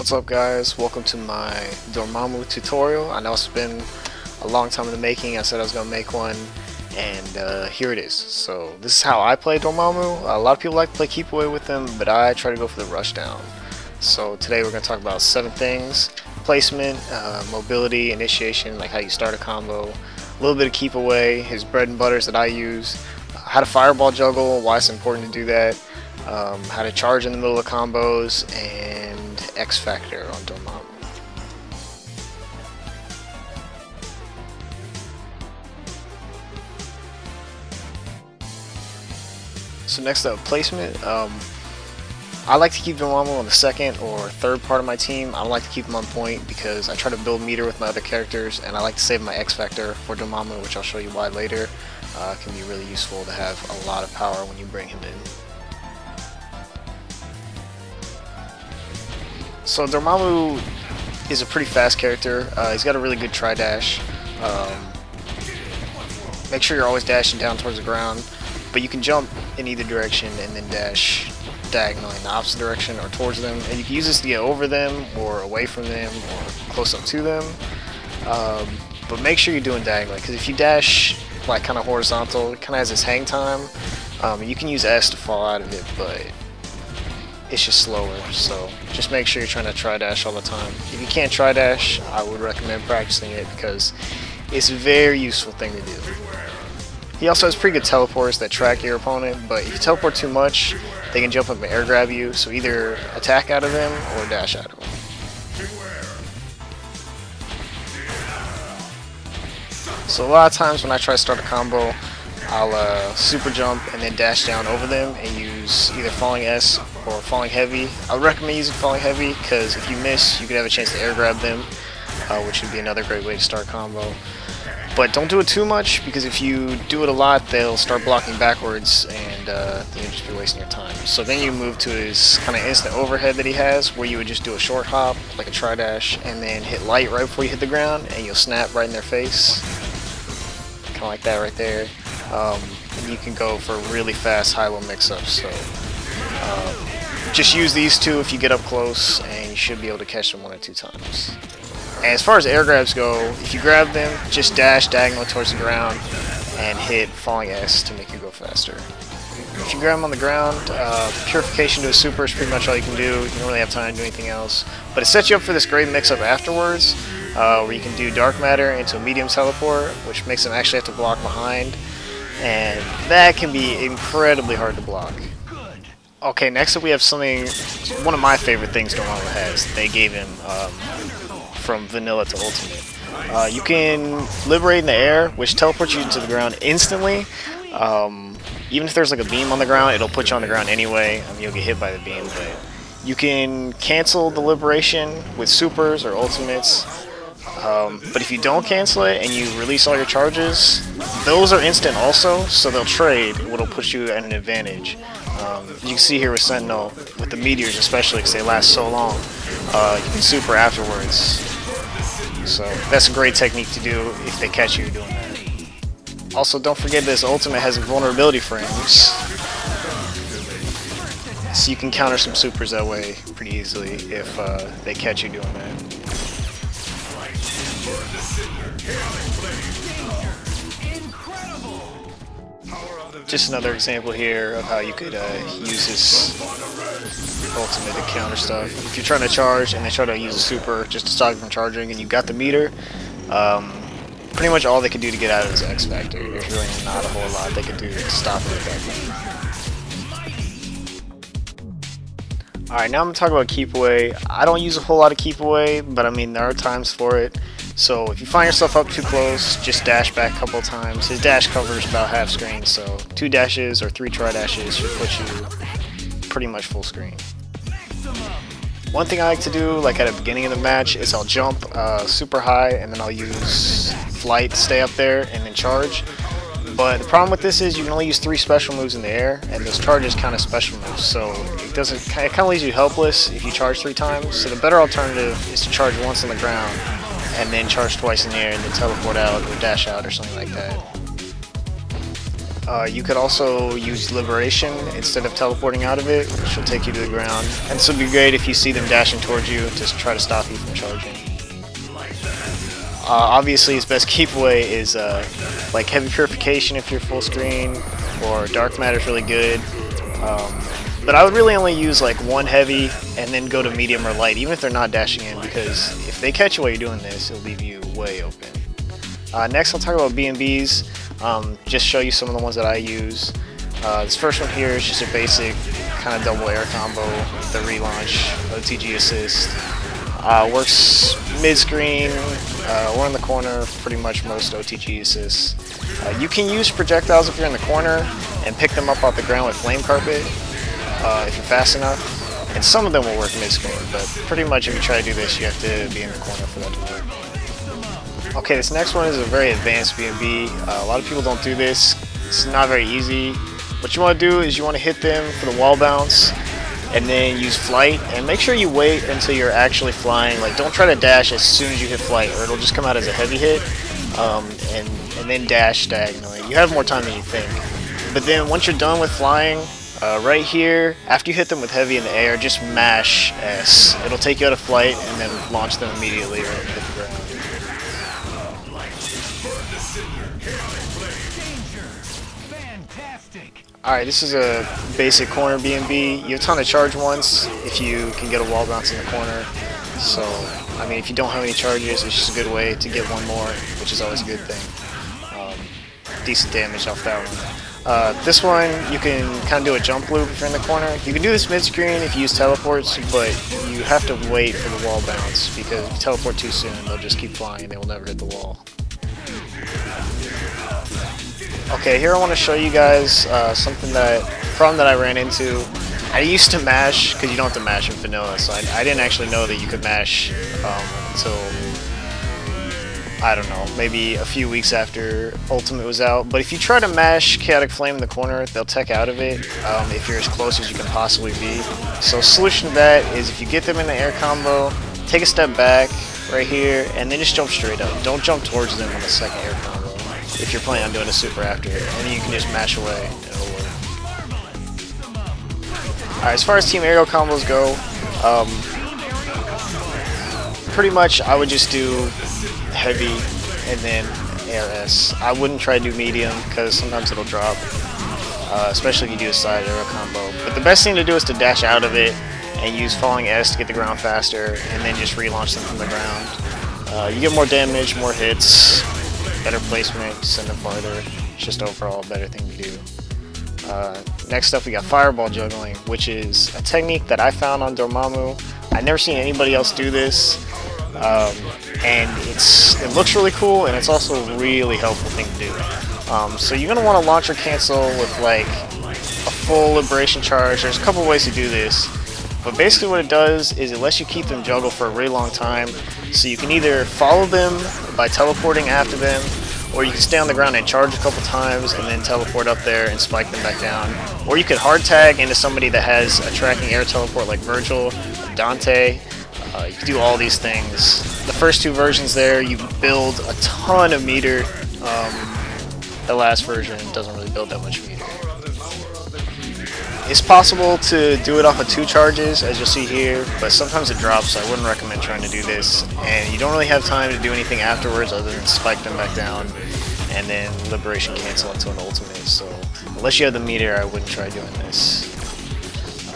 What's up guys, welcome to my Dormammu tutorial. I know it's been a long time in the making. I said I was going to make one and here it is. So this is how I play Dormammu. A lot of people like to play keep away with him, but I try to go for the rush down. So today we're going to talk about 7 things: placement, mobility, initiation, like how you start a combo, a little bit of keep away, his bread and butters that I use, how to fireball juggle, why it's important to do that, how to charge in the middle of combos, and X Factor on Dormammu. So next up, placement. I like to keep Dormammu on the second or third part of my team. I don't like to keep him on point because I try to build meter with my other characters, and I like to save my X Factor for Dormammu, which I'll show you why later. It can be really useful to have a lot of power when you bring him in. So Dormammu is a pretty fast character. He's got a really good tri-dash. Make sure you're always dashing down towards the ground, but you can jump in either direction and then dash diagonally in the opposite direction or towards them. And you can use this to get over them or away from them or close up to them. But make sure you're doing diagonally, because if you dash like kind of horizontal, it kind of has this hang time. You can use S to fall out of it, but it's just slower, so just make sure you're trying to tri-dash all the time. If you can't tri-dash, I would recommend practicing it because it's a very useful thing to do. He also has pretty good teleports that track your opponent, but if you teleport too much, they can jump up and air grab you, so either attack out of them or dash out of them. So a lot of times when I try to start a combo, I'll super jump and then dash down over them and use either falling S or falling heavy. I would recommend using falling heavy because if you miss, you could have a chance to air grab them, which would be another great way to start a combo. But don't do it too much, because if you do it a lot, they'll start blocking backwards and you'll just be wasting your time. So then you move to his kind of instant overhead that he has, where you would just do a short hop, like a tri-dash, and then hit light right before you hit the ground, and you'll snap right in their face. Kind of like that right there. And you can go for really fast high-low mix-ups. So just use these two if you get up close, and you should be able to catch them 1 or 2 times. And as far as air grabs go, if you grab them, just dash diagonally towards the ground and hit falling S to make you go faster. If you grab them on the ground, purification to a super is pretty much all you can do. You don't really have time to do anything else. But it sets you up for this great mix-up afterwards, where you can do dark matter into a medium teleport, which makes them actually have to block behind. And that can be incredibly hard to block. Okay, next up we have something, one of my favorite things Dormammu has. They gave him from vanilla to ultimate. You can liberate in the air, which teleports you to the ground instantly. Even if there's like a beam on the ground, it'll put you on the ground anyway. I mean, you'll get hit by the beam, but you can cancel the liberation with supers or ultimates. But if you don't cancel it and you release all your charges, those are instant also, so they'll trade, what'll put you at an advantage. You can see here with Sentinel, with the meteors especially, because they last so long, you can super afterwards. So that's a great technique to do if they catch you doing that. Also, don't forget this ultimate has invulnerability frames, so you can counter some supers that way pretty easily if they catch you doing that. Just another example here of how you could use this ultimate to counter stuff. If you're trying to charge and they try to use a super just to stop you from charging and you got the meter, pretty much all they can do to get out of it is X Factor. There's really not a whole lot they can do to stop it at that point. Alright, now I'm going to talk about keep away. I don't use a whole lot of keep away, but I mean there are times for it. So if you find yourself up too close, just dash back a couple of times. His dash covers about half screen, so 2 dashes or 3 tri-dashes should put you pretty much full screen. One thing I like to do, like at the beginning of the match, is I'll jump super high and then I'll use flight to stay up there and then charge. But the problem with this is you can only use 3 special moves in the air, and those charges count as special moves, so it kind of leaves you helpless if you charge 3 times. So the better alternative is to charge once on the ground and then charge twice in the air and then teleport out or dash out or something like that. You could also use Liberation instead of teleporting out of it, which will take you to the ground. And this would be great if you see them dashing towards you to try to stop you from charging. Obviously, his best keep away is like Heavy Purification if you're full screen, or Dark Matter is really good. But I would really only use like one heavy and then go to medium or light, even if they're not dashing in, because if they catch you while you're doing this, it'll leave you way open. Next, I'll talk about BNBs. Just show you some of the ones that I use. This first one here is just a basic kind of double air combo with the relaunch, OTG assist. Works mid-screen or in the corner, pretty much most OTG assists. You can use projectiles if you're in the corner and pick them up off the ground with Flame Carpet if you're fast enough. And some of them will work mid-screen, but pretty much if you try to do this, you have to be in the corner for that to work. Okay, this next one is a very advanced BNB. A lot of people don't do this. It's not very easy. What you want to do is you want to hit them for the wall bounce, and then use flight, and make sure you wait until you're actually flying. Like, don't try to dash as soon as you hit flight, or it'll just come out as a heavy hit, and then dash diagonally. You have more time than you think. But then once you're done with flying, right here, after you hit them with heavy in the air, just mash S. It'll take you out of flight and then launch them immediately right into the ground. Alright, this is a basic corner BNB. You have a ton of charge once if you can get a wall bounce in the corner. So, I mean, if you don't have any charges, it's just a good way to get one more, which is always a good thing. Decent damage off that one. This one, you can kind of do a jump loop if you're in the corner. You can do this mid-screen if you use teleports, but you have to wait for the wall bounce, because if you teleport too soon, they'll just keep flying and they will never hit the wall. Okay, here I want to show you guys problem that I ran into. I used to mash, because you don't have to mash in vanilla, so I didn't actually know that you could mash until, I don't know, maybe a few weeks after Ultimate was out. But if you try to mash Chaotic Flame in the corner, they'll tech out of it if you're as close as you can possibly be. So the solution to that is if you get them in the air combo, take a step back right here, and then just jump straight up. Don't jump towards them on the second air combo if you're planning on doing a super after it, and then you can just mash away and it'll work. Alright, as far as team aerial combos go, pretty much I would just do heavy and then ARS. I wouldn't try to do medium because sometimes it'll drop, especially if you do a side aerial combo. But the best thing to do is to dash out of it and use falling S to get the ground faster, and then just relaunch them from the ground. You get more damage, more hits, better placement, send them farther. It's just overall a better thing to do. Next up, we got Fireball Juggling, which is a technique that I found on Dormammu. I've never seen anybody else do this, and it looks really cool, and it's also a really helpful thing to do. So you're going to want to launcher cancel with like a full Liberation Charge. There's a couple ways to do this, but basically what it does is it lets you keep them juggle for a really long time. So you can either follow them by teleporting after them, or you can stay on the ground and charge a couple times and then teleport up there and spike them back down. Or you could hard tag into somebody that has a tracking air teleport like Virgil, or Dante. You can do all these things. The first two versions there, you build a ton of meter. The last version doesn't really build that much meter. It's possible to do it off of 2 charges, as you'll see here, but sometimes it drops, so I wouldn't recommend trying to do this. And you don't really have time to do anything afterwards other than spike them back down and then Liberation cancel into an ultimate. So unless you have the meter, I wouldn't try doing this.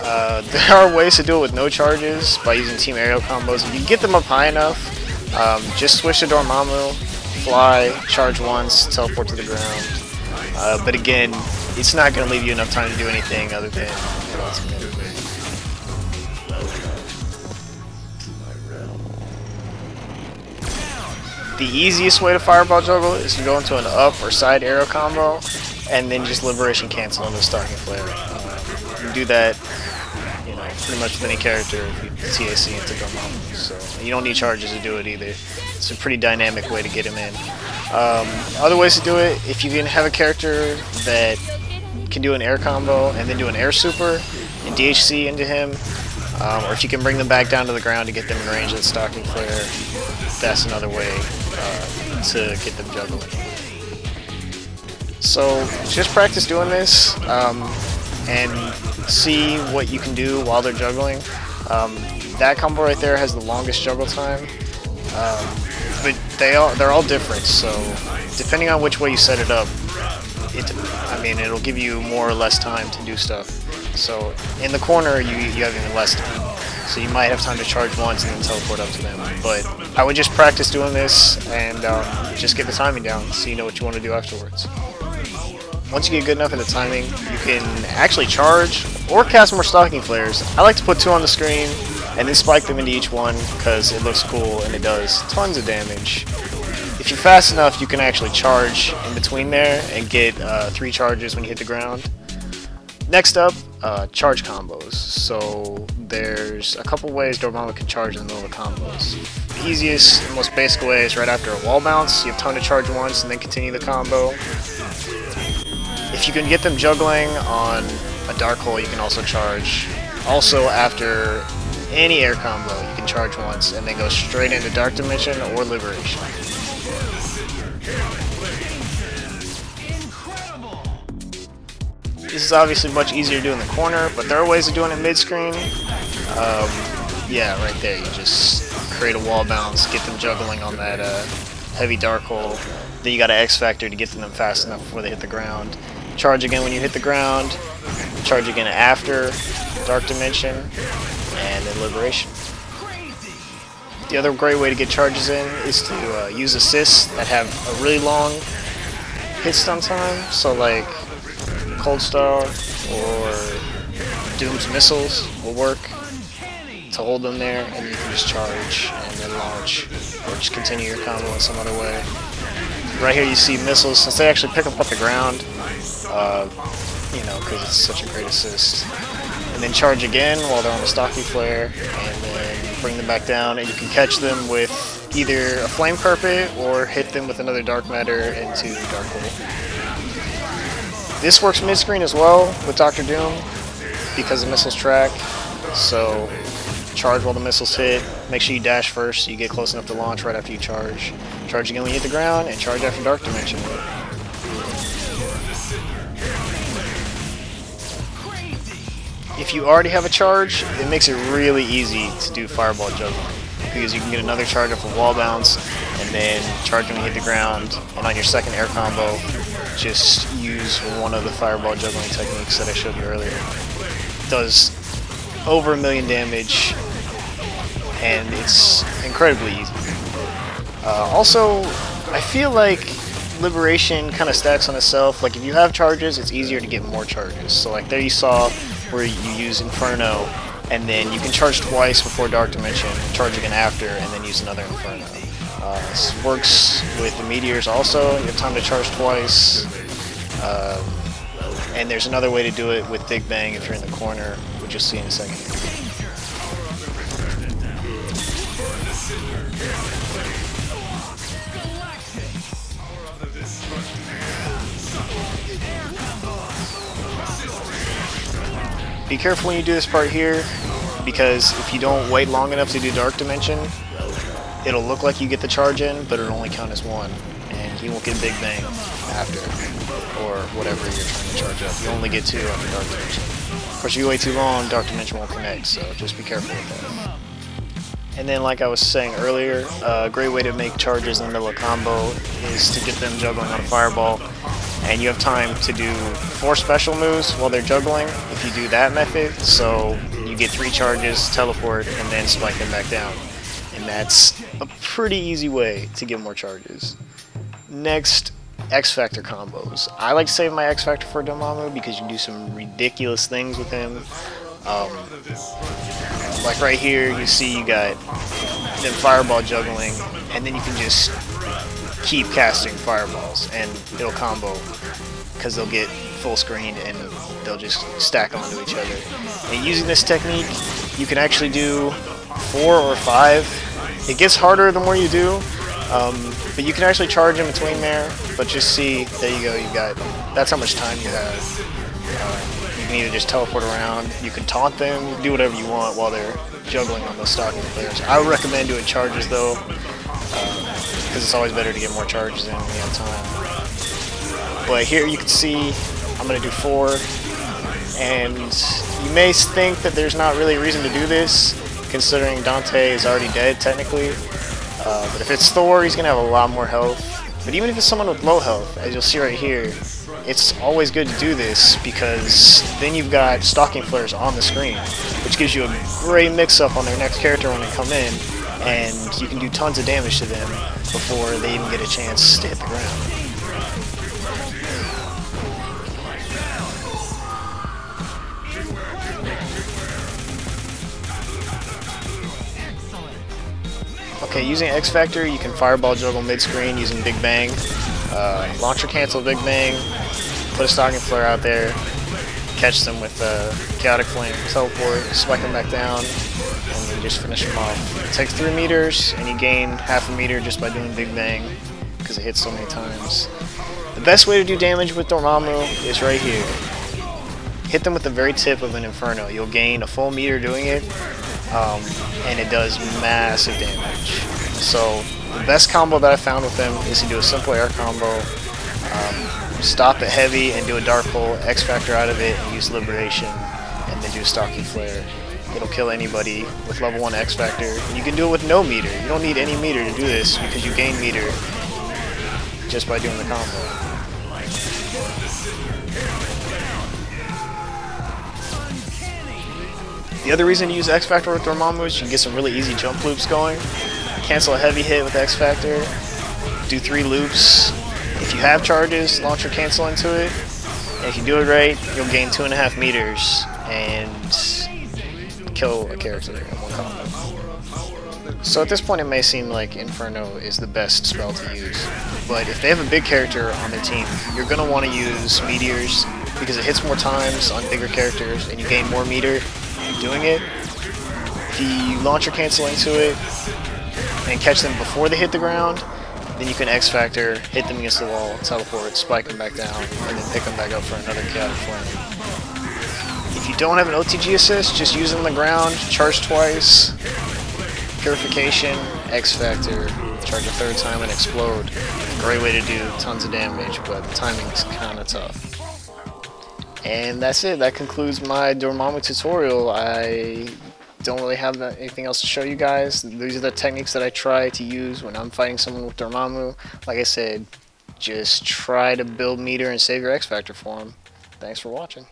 There are ways to do it with no charges by using team aerial combos. If you get them up high enough, just switch to Dormammu, fly, charge once, teleport to the ground. But again, it's not going to leave you enough time to do anything other than the easiest way to Fireball Juggle is to go into an up or side arrow combo and then just Liberation cancel into Stalking Flare. You can do that, you know, pretty much with any character if you TAC into Dormammu. So you don't need charges to do it either. It's a pretty dynamic way to get him in. Other ways to do it, if you can have a character that can do an air combo and then do an air super and DHC into him, or if you can bring them back down to the ground to get them in range of the Stalking Flare, that's another way to get them juggling. So just practice doing this and see what you can do while they're juggling. That combo right there has the longest juggle time, but they're all different. So depending on which way you set it up, it'll give you more or less time to do stuff. So in the corner, you have even less time. So you might have time to charge once and then teleport up to them. But I would just practice doing this and just get the timing down so you know what you want to do afterwards. Once you get good enough at the timing, you can actually charge or cast more stocking flares. I like to put 2 on the screen and then spike them into each one because it looks cool and it does tons of damage. If you're fast enough, you can actually charge in between there and get 3 charges when you hit the ground. Next up, charge combos. So there's a couple ways Dormammu can charge in the middle of combos. The easiest and most basic way is right after a wall bounce. You have time to charge once and then continue the combo. If you can get them juggling on a dark hole, you can also charge. Also, after any air combo, you can charge once and then go straight into Dark Dimension or Liberation. This is obviously much easier to do in the corner, but there are ways of doing it mid-screen. Yeah, right there. You just create a wall bounce, get them juggling on that heavy dark hole. Then you got an X Factor to get to them fast enough before they hit the ground. Charge again when you hit the ground. Charge again after Dark Dimension, and then Liberation. The other great way to get charges in is to use assists that have a really long hit stun time. So like Cold Star or Doom's missiles will work to hold them there, and you can just charge and then launch, or just continue your combo in some other way. Right here you see missiles, since they actually pick up off the ground, because it's such a great assist. And then charge again while they're on the stocky flare, and then bring them back down, and you can catch them with either a flame carpet or hit them with another dark matter into the dark hole. This works mid-screen as well with Dr. Doom because the missiles track. So charge while the missiles hit. Make sure you dash first so you get close enough to launch right after you charge. Charge again when you hit the ground, and charge after Dark Dimension. If you already have a charge, it makes it really easy to do Fireball juggling, because you can get another charge off a wall bounce, and then charge when you hit the ground, and on your second air combo, just use one of the Fireball juggling techniques that I showed you earlier. It does over 1,000,000 damage, and it's incredibly easy. Also, I feel like Liberation kind of stacks on itself. Like if you have charges, it's easier to get more charges. So like there you saw where you use Inferno, and then you can charge twice before Dark Dimension, charge again after, and then use another Inferno. This works with the Meteors also. You have time to charge twice. And there's another way to do it with Big Bang if you're in the corner, which you'll see in a second. Be careful when you do this part here, because if you don't wait long enough to do Dark Dimension, it'll look like you get the charge in, but it'll only count as one, and you won't get Big Bang after, or whatever you're trying to charge up. You only get 2 after Dark Dimension. Of course, if you wait too long, Dark Dimension won't connect, so just be careful with that. And then, like I was saying earlier, a great way to make charges in the middle of combo is to get them juggling on a Fireball. And you have time to do 4 special moves while they're juggling if you do that method. So you get 3 charges, teleport, and then spike them back down. And that's a pretty easy way to get more charges. Next, X Factor combos. I like to save my X Factor for Dormammu because you can do some ridiculous things with him. Like right here, you see you got them Fireball juggling, and then you can just keep casting fireballs and it'll combo because they'll get full screen and they'll just stack onto each other. And using this technique, you can actually do 4 or 5. It gets harder the more you do, but you can actually charge in between there. But just see, there you go, that's how much time you have. You can either just teleport around, you can taunt them, you can do whatever you want while they're juggling on those stocking players. I would recommend doing charges though, because it's always better to get more charges in when you have time. But here you can see I'm going to do 4, and you may think that there's not really a reason to do this, considering Dante is already dead technically. But if it's Thor, he's going to have a lot more health. But even if it's someone with low health, as you'll see right here, it's always good to do this because then you've got Stalking Flares on the screen, which gives you a great mix-up on their next character when they come in, and you can do tons of damage to them before they even get a chance to hit the ground. Okay, using X Factor, you can Fireball Juggle mid-screen using Big Bang, Launcher Cancel Big Bang, put a Stalking Flare out there, catch them with Chaotic Flame, Teleport, spike them back down, and then just finish them off. It takes 3 meters, and you gain half a meter just by doing Big Bang, because it hits so many times. The best way to do damage with Dormammu is right here. Hit them with the very tip of an Inferno. You'll gain a full meter doing it, and it does massive damage. So the best combo that I found with them is to do a simple air combo, stop it heavy and do a Dark Hole, X Factor out of it and use Liberation, and then do a Stalking Flare. It'll kill anybody with level 1 X Factor. And you can do it with no meter. You don't need any meter to do this because you gain meter just by doing the combo. The other reason to use X Factor with Dormammu is you can get some really easy jump loops going. Cancel a heavy hit with X Factor, do 3 loops. If you have charges, launcher cancel into it. And if you do it right, you'll gain 2.5 meters and kill a character in one combo. So at this point it may seem like Inferno is the best spell to use. But if they have a big character on their team, you're going to want to use Meteors because it hits more times on bigger characters and you gain more meter doing it. If you launcher cancel into it and catch them before they hit the ground, then you can X Factor, hit them against the wall, teleport, spike them back down, and then pick them back up for another Chaotic Flame. If you don't have an OTG assist, just use them on the ground, charge twice, Purification, X Factor, charge a 3rd time and explode. Great way to do tons of damage, but the timing's kind of tough. And that's it. That concludes my Dormammu tutorial. I don't really have anything else to show you guys. These are the techniques that I try to use when I'm fighting someone with Dormammu. Like I said, just try to build meter and save your X Factor for him. Thanks for watching.